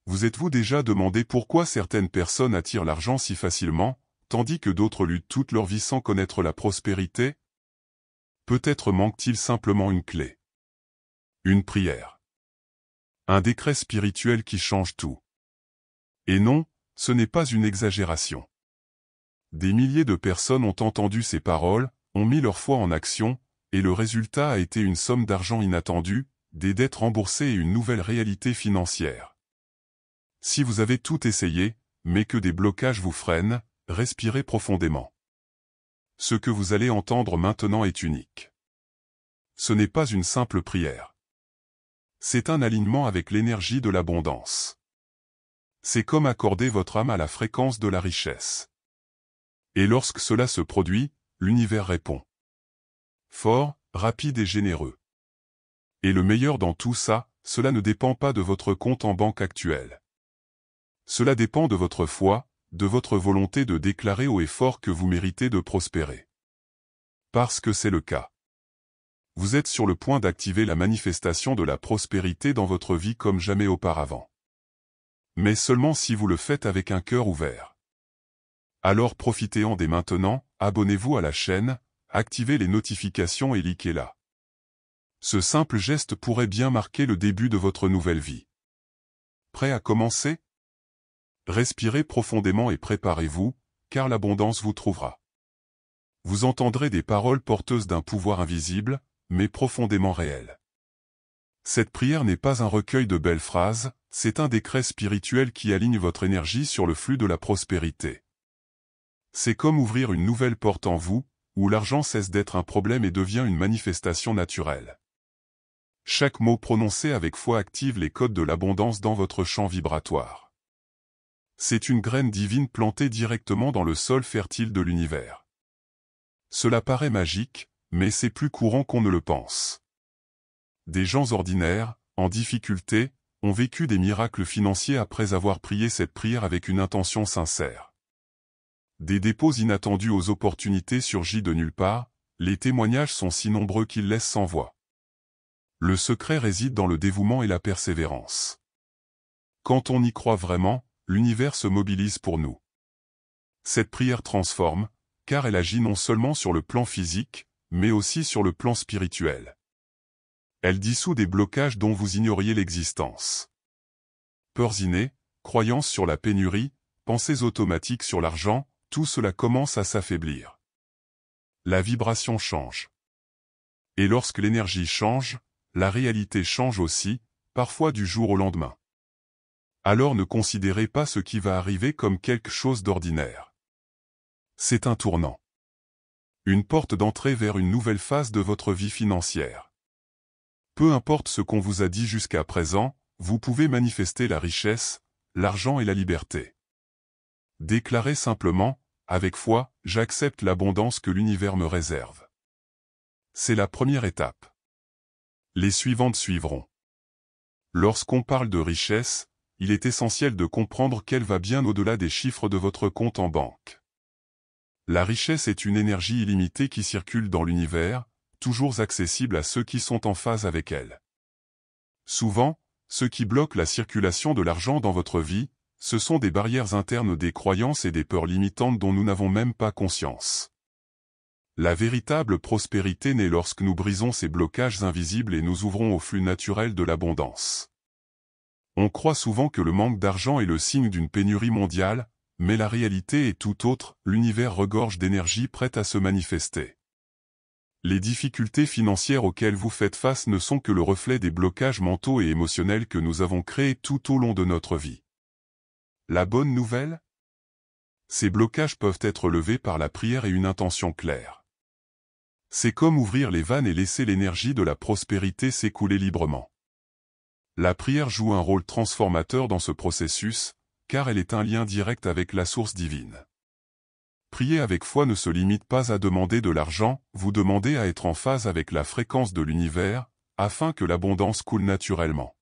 Vous êtes-vous déjà demandé pourquoi certaines personnes attirent l'argent si facilement, tandis que d'autres luttent toute leur vie sans connaître la prospérité? Peut-être manque-t-il simplement une clé. Une prière. Un décret spirituel qui change tout. Et non, ce n'est pas une exagération. Des milliers de personnes ont entendu ces paroles, ont mis leur foi en action, et le résultat a été une somme d'argent inattendue, des dettes remboursées et une nouvelle réalité financière. Si vous avez tout essayé, mais que des blocages vous freinent, respirez profondément. Ce que vous allez entendre maintenant est unique. Ce n'est pas une simple prière. C'est un alignement avec l'énergie de l'abondance. C'est comme accorder votre âme à la fréquence de la richesse. Et lorsque cela se produit, l'univers répond. Fort, rapide et généreux. Et le meilleur dans tout ça, cela ne dépend pas de votre compte en banque actuel. Cela dépend de votre foi, de votre volonté de déclarer haut et fort que vous méritez de prospérer. Parce que c'est le cas. Vous êtes sur le point d'activer la manifestation de la prospérité dans votre vie comme jamais auparavant. Mais seulement si vous le faites avec un cœur ouvert. Alors profitez-en dès maintenant, abonnez-vous à la chaîne, activez les notifications et likez-la. Ce simple geste pourrait bien marquer le début de votre nouvelle vie. Prêt à commencer? Respirez profondément et préparez-vous, car l'abondance vous trouvera. Vous entendrez des paroles porteuses d'un pouvoir invisible, mais profondément réel. Cette prière n'est pas un recueil de belles phrases, c'est un décret spirituel qui aligne votre énergie sur le flux de la prospérité. C'est comme ouvrir une nouvelle porte en vous, où l'argent cesse d'être un problème et devient une manifestation naturelle. Chaque mot prononcé avec foi active les codes de l'abondance dans votre champ vibratoire. C'est une graine divine plantée directement dans le sol fertile de l'univers. Cela paraît magique, mais c'est plus courant qu'on ne le pense. Des gens ordinaires, en difficulté, ont vécu des miracles financiers après avoir prié cette prière avec une intention sincère. Des dépôts inattendus aux opportunités surgis de nulle part, les témoignages sont si nombreux qu'ils laissent sans voix. Le secret réside dans le dévouement et la persévérance. Quand on y croit vraiment, l'univers se mobilise pour nous. Cette prière transforme, car elle agit non seulement sur le plan physique, mais aussi sur le plan spirituel. Elle dissout des blocages dont vous ignoriez l'existence. Peurs innées, croyances sur la pénurie, pensées automatiques sur l'argent, tout cela commence à s'affaiblir. La vibration change. Et lorsque l'énergie change, la réalité change aussi, parfois du jour au lendemain. Alors ne considérez pas ce qui va arriver comme quelque chose d'ordinaire. C'est un tournant. Une porte d'entrée vers une nouvelle phase de votre vie financière. Peu importe ce qu'on vous a dit jusqu'à présent, vous pouvez manifester la richesse, l'argent et la liberté. Déclarez simplement, avec foi, j'accepte l'abondance que l'univers me réserve. C'est la première étape. Les suivantes suivront. Lorsqu'on parle de richesse, il est essentiel de comprendre qu'elle va bien au-delà des chiffres de votre compte en banque. La richesse est une énergie illimitée qui circule dans l'univers, toujours accessible à ceux qui sont en phase avec elle. Souvent, ce qui bloque la circulation de l'argent dans votre vie, ce sont des barrières internes, des croyances et des peurs limitantes dont nous n'avons même pas conscience. La véritable prospérité naît lorsque nous brisons ces blocages invisibles et nous ouvrons au flux naturel de l'abondance. On croit souvent que le manque d'argent est le signe d'une pénurie mondiale, mais la réalité est tout autre, l'univers regorge d'énergie prête à se manifester. Les difficultés financières auxquelles vous faites face ne sont que le reflet des blocages mentaux et émotionnels que nous avons créés tout au long de notre vie. La bonne nouvelle? Ces blocages peuvent être levés par la prière et une intention claire. C'est comme ouvrir les vannes et laisser l'énergie de la prospérité s'écouler librement. La prière joue un rôle transformateur dans ce processus, car elle est un lien direct avec la source divine. Prier avec foi ne se limite pas à demander de l'argent, vous demandez à être en phase avec la fréquence de l'univers, afin que l'abondance coule naturellement.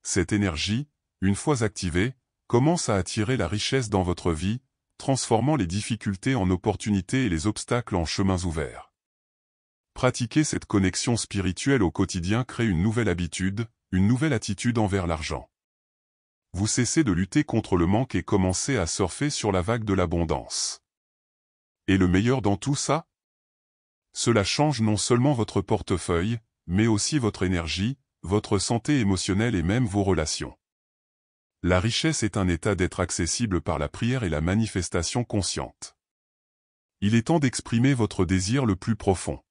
Cette énergie, une fois activée, commence à attirer la richesse dans votre vie, transformant les difficultés en opportunités et les obstacles en chemins ouverts. Pratiquer cette connexion spirituelle au quotidien crée une nouvelle habitude, une nouvelle attitude envers l'argent. vous cessez de lutter contre le manque et commencez à surfer sur la vague de l'abondance. Et le meilleur dans tout ça? Cela change non seulement votre portefeuille, mais aussi votre énergie, votre santé émotionnelle et même vos relations. La richesse est un état d'être accessible par la prière et la manifestation consciente. Il est temps d'exprimer votre désir le plus profond.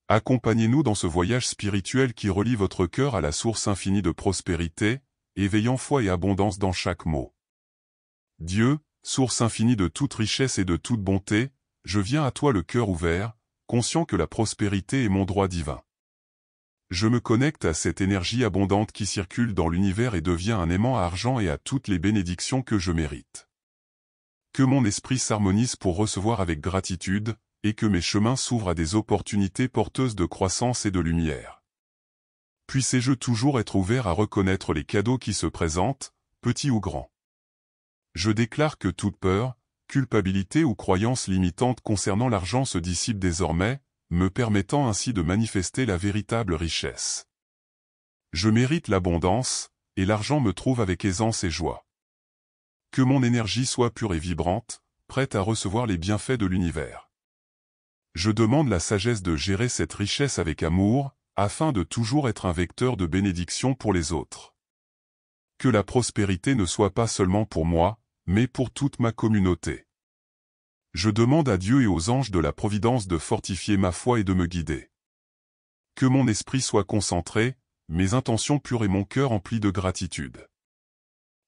Accompagnez-nous dans ce voyage spirituel qui relie votre cœur à la source infinie de prospérité, éveillant foi et abondance dans chaque mot. Dieu, source infinie de toute richesse et de toute bonté, je viens à toi le cœur ouvert, conscient que la prospérité est mon droit divin. Je me connecte à cette énergie abondante qui circule dans l'univers et devient un aimant à argent et à toutes les bénédictions que je mérite. Que mon esprit s'harmonise pour recevoir avec gratitude, et que mes chemins s'ouvrent à des opportunités porteuses de croissance et de lumière. Puissé-je toujours être ouvert à reconnaître les cadeaux qui se présentent, petits ou grands. Je déclare que toute peur, culpabilité ou croyance limitante concernant l'argent se dissipe désormais, me permettant ainsi de manifester la véritable richesse. Je mérite l'abondance, et l'argent me trouve avec aisance et joie. Que mon énergie soit pure et vibrante, prête à recevoir les bienfaits de l'univers. Je demande la sagesse de gérer cette richesse avec amour, afin de toujours être un vecteur de bénédiction pour les autres. Que la prospérité ne soit pas seulement pour moi, mais pour toute ma communauté. Je demande à Dieu et aux anges de la providence de fortifier ma foi et de me guider. Que mon esprit soit concentré, mes intentions pures et mon cœur empli de gratitude.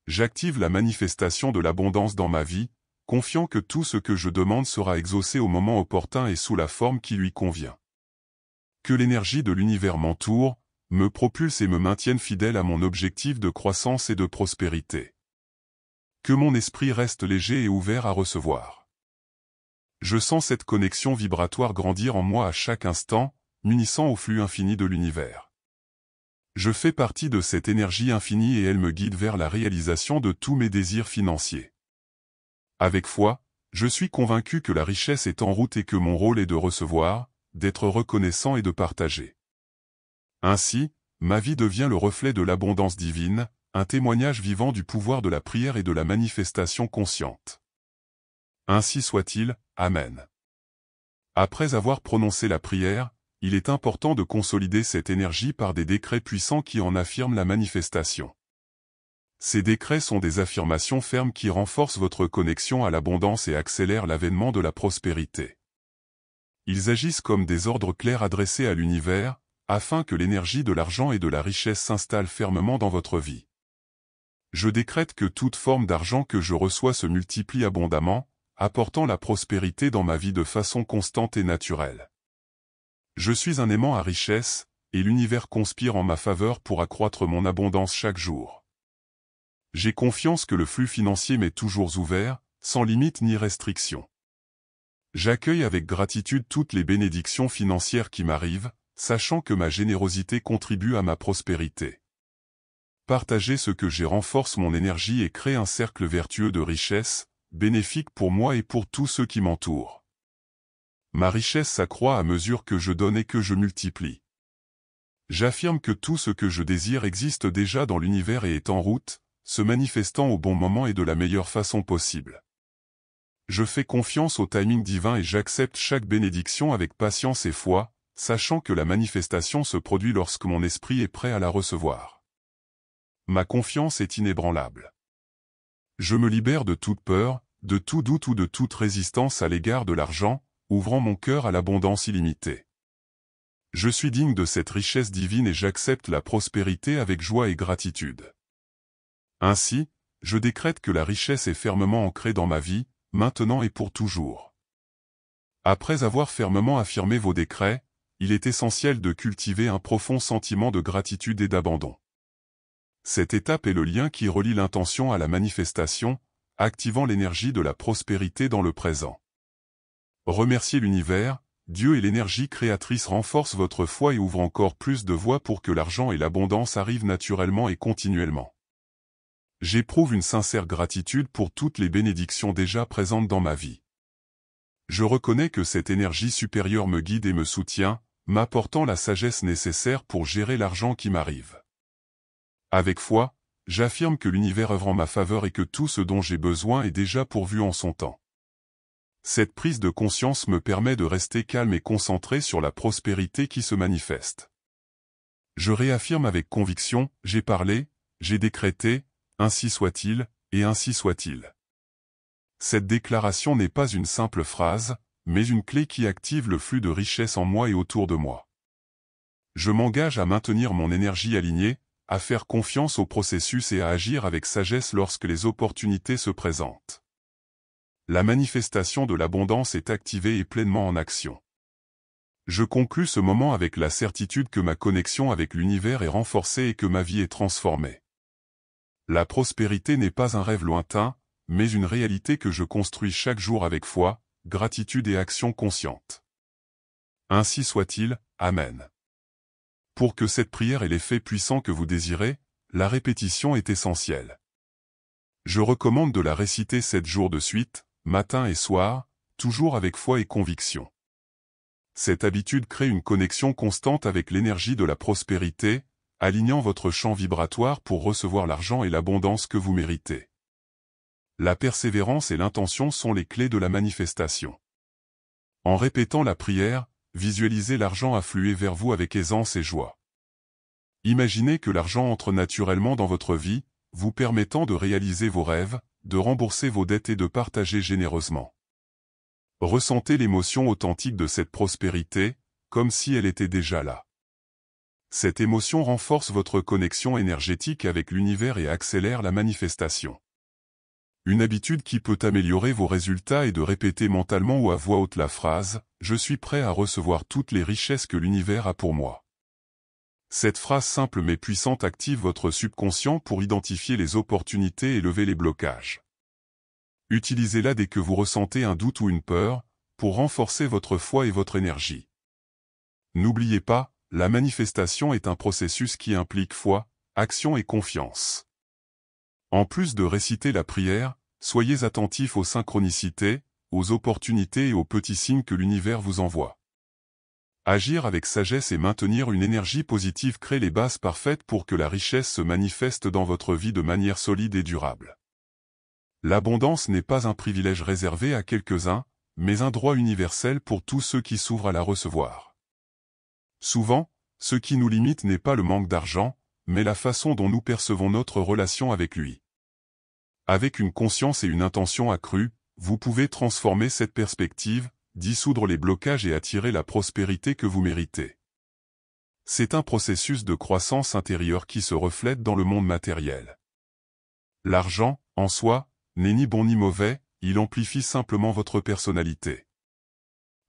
J'active la manifestation de l'abondance dans ma vie, confiant que tout ce que je demande sera exaucé au moment opportun et sous la forme qui lui convient. Que l'énergie de l'univers m'entoure, me propulse et me maintienne fidèle à mon objectif de croissance et de prospérité. Que mon esprit reste léger et ouvert à recevoir. Je sens cette connexion vibratoire grandir en moi à chaque instant, m'unissant au flux infini de l'univers. Je fais partie de cette énergie infinie et elle me guide vers la réalisation de tous mes désirs financiers. Avec foi, je suis convaincu que la richesse est en route et que mon rôle est de recevoir, d'être reconnaissant et de partager. Ainsi, ma vie devient le reflet de l'abondance divine, un témoignage vivant du pouvoir de la prière et de la manifestation consciente. Ainsi soit-il, Amen. Après avoir prononcé la prière, il est important de consolider cette énergie par des décrets puissants qui en affirment la manifestation. Ces décrets sont des affirmations fermes qui renforcent votre connexion à l'abondance et accélèrent l'avènement de la prospérité. Ils agissent comme des ordres clairs adressés à l'univers, afin que l'énergie de l'argent et de la richesse s'installe fermement dans votre vie. Je décrète que toute forme d'argent que je reçois se multiplie abondamment, apportant la prospérité dans ma vie de façon constante et naturelle. Je suis un aimant à richesse, et l'univers conspire en ma faveur pour accroître mon abondance chaque jour. J'ai confiance que le flux financier m'est toujours ouvert, sans limite ni restriction. J'accueille avec gratitude toutes les bénédictions financières qui m'arrivent, sachant que ma générosité contribue à ma prospérité. Partager ce que j'ai renforce mon énergie et crée un cercle vertueux de richesse, bénéfique pour moi et pour tous ceux qui m'entourent. Ma richesse s'accroît à mesure que je donne et que je multiplie. J'affirme que tout ce que je désire existe déjà dans l'univers et est en route, se manifestant au bon moment et de la meilleure façon possible. Je fais confiance au timing divin et j'accepte chaque bénédiction avec patience et foi, sachant que la manifestation se produit lorsque mon esprit est prêt à la recevoir. Ma confiance est inébranlable. Je me libère de toute peur, de tout doute ou de toute résistance à l'égard de l'argent, ouvrant mon cœur à l'abondance illimitée. Je suis digne de cette richesse divine et j'accepte la prospérité avec joie et gratitude. Ainsi, je décrète que la richesse est fermement ancrée dans ma vie, maintenant et pour toujours. Après avoir fermement affirmé vos décrets, il est essentiel de cultiver un profond sentiment de gratitude et d'abandon. Cette étape est le lien qui relie l'intention à la manifestation, activant l'énergie de la prospérité dans le présent. Remerciez l'univers, Dieu et l'énergie créatrice renforcent votre foi et ouvrent encore plus de voies pour que l'argent et l'abondance arrivent naturellement et continuellement. J'éprouve une sincère gratitude pour toutes les bénédictions déjà présentes dans ma vie. Je reconnais que cette énergie supérieure me guide et me soutient, m'apportant la sagesse nécessaire pour gérer l'argent qui m'arrive. Avec foi, j'affirme que l'univers œuvre en ma faveur et que tout ce dont j'ai besoin est déjà pourvu en son temps. Cette prise de conscience me permet de rester calme et concentré sur la prospérité qui se manifeste. Je réaffirme avec conviction, j'ai parlé, j'ai décrété, ainsi soit-il, et ainsi soit-il. Cette déclaration n'est pas une simple phrase, mais une clé qui active le flux de richesse en moi et autour de moi. Je m'engage à maintenir mon énergie alignée, à faire confiance au processus et à agir avec sagesse lorsque les opportunités se présentent. La manifestation de l'abondance est activée et pleinement en action. Je conclus ce moment avec la certitude que ma connexion avec l'univers est renforcée et que ma vie est transformée. La prospérité n'est pas un rêve lointain, mais une réalité que je construis chaque jour avec foi, gratitude et action consciente. Ainsi soit-il, Amen. Pour que cette prière ait l'effet puissant que vous désirez, la répétition est essentielle. Je recommande de la réciter 7 jours de suite, matin et soir, toujours avec foi et conviction. Cette habitude crée une connexion constante avec l'énergie de la prospérité, alignant votre champ vibratoire pour recevoir l'argent et l'abondance que vous méritez. La persévérance et l'intention sont les clés de la manifestation. En répétant la prière, visualisez l'argent affluer vers vous avec aisance et joie. Imaginez que l'argent entre naturellement dans votre vie, vous permettant de réaliser vos rêves, de rembourser vos dettes et de partager généreusement. Ressentez l'émotion authentique de cette prospérité, comme si elle était déjà là. Cette émotion renforce votre connexion énergétique avec l'univers et accélère la manifestation. Une habitude qui peut améliorer vos résultats est de répéter mentalement ou à voix haute la phrase « Je suis prêt à recevoir toutes les richesses que l'univers a pour moi ». Cette phrase simple mais puissante active votre subconscient pour identifier les opportunités et lever les blocages. Utilisez-la dès que vous ressentez un doute ou une peur, pour renforcer votre foi et votre énergie. N'oubliez pas, la manifestation est un processus qui implique foi, action et confiance. En plus de réciter la prière, soyez attentifs aux synchronicités, aux opportunités et aux petits signes que l'univers vous envoie. Agir avec sagesse et maintenir une énergie positive crée les bases parfaites pour que la richesse se manifeste dans votre vie de manière solide et durable. L'abondance n'est pas un privilège réservé à quelques-uns, mais un droit universel pour tous ceux qui s'ouvrent à la recevoir. Souvent, ce qui nous limite n'est pas le manque d'argent, mais la façon dont nous percevons notre relation avec lui. Avec une conscience et une intention accrues, vous pouvez transformer cette perspective, dissoudre les blocages et attirer la prospérité que vous méritez. C'est un processus de croissance intérieure qui se reflète dans le monde matériel. L'argent, en soi, n'est ni bon ni mauvais, il amplifie simplement votre personnalité.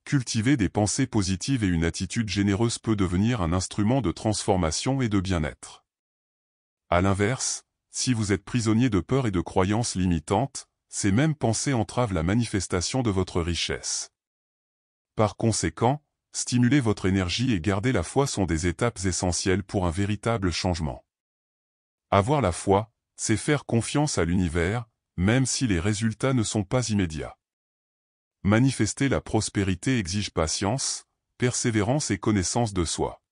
Cultiver des pensées positives et une attitude généreuse peut devenir un instrument de transformation et de bien-être. À l'inverse, si vous êtes prisonnier de peur et de croyances limitantes, ces mêmes pensées entravent la manifestation de votre richesse. Par conséquent, stimuler votre énergie et garder la foi sont des étapes essentielles pour un véritable changement. Avoir la foi, c'est faire confiance à l'univers, même si les résultats ne sont pas immédiats. Manifester la prospérité exige patience, persévérance et connaissance de soi.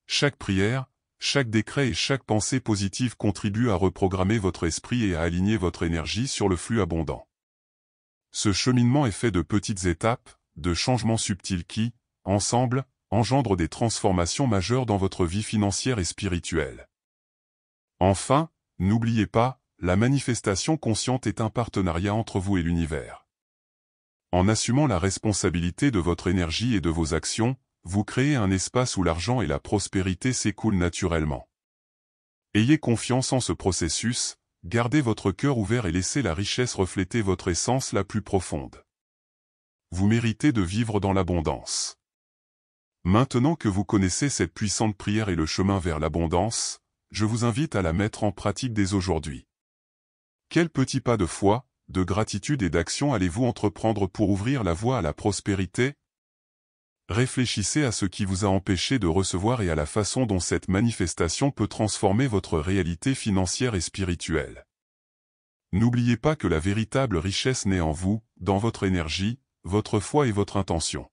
Chaque prière, chaque décret et chaque pensée positive contribuent à reprogrammer votre esprit et à aligner votre énergie sur le flux abondant. Ce cheminement est fait de petites étapes, de changements subtils qui, ensemble, engendrent des transformations majeures dans votre vie financière et spirituelle. Enfin, n'oubliez pas, la manifestation consciente est un partenariat entre vous et l'univers. En assumant la responsabilité de votre énergie et de vos actions, vous créez un espace où l'argent et la prospérité s'écoulent naturellement. Ayez confiance en ce processus, gardez votre cœur ouvert et laissez la richesse refléter votre essence la plus profonde. Vous méritez de vivre dans l'abondance. Maintenant que vous connaissez cette puissante prière et le chemin vers l'abondance, je vous invite à la mettre en pratique dès aujourd'hui. Quels petits pas de foi, de gratitude et d'action allez-vous entreprendre pour ouvrir la voie à la prospérité? Réfléchissez à ce qui vous a empêché de recevoir et à la façon dont cette manifestation peut transformer votre réalité financière et spirituelle. N'oubliez pas que la véritable richesse naît en vous, dans votre énergie, votre foi et votre intention.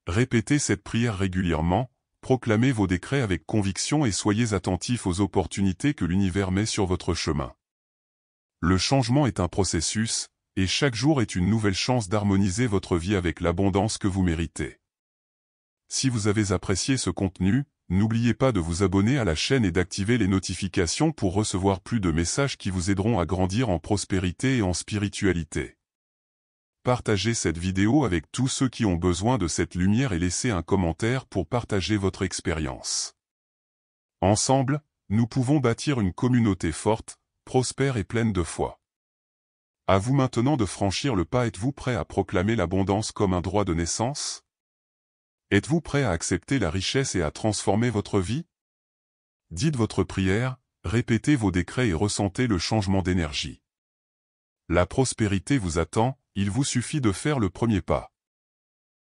Répétez cette prière régulièrement, Proclamez vos décrets avec conviction et soyez attentifs aux opportunités que l'univers met sur votre chemin. Le changement est un processus, et chaque jour est une nouvelle chance d'harmoniser votre vie avec l'abondance que vous méritez. Si vous avez apprécié ce contenu, n'oubliez pas de vous abonner à la chaîne et d'activer les notifications pour recevoir plus de messages qui vous aideront à grandir en prospérité et en spiritualité. Partagez cette vidéo avec tous ceux qui ont besoin de cette lumière et laissez un commentaire pour partager votre expérience. Ensemble, nous pouvons bâtir une communauté forte, prospère et pleine de foi. À vous maintenant de franchir le pas. Êtes-vous prêt à proclamer l'abondance comme un droit de naissance? Êtes-vous prêt à accepter la richesse et à transformer votre vie? Dites votre prière, répétez vos décrets et ressentez le changement d'énergie. La prospérité vous attend, il vous suffit de faire le premier pas.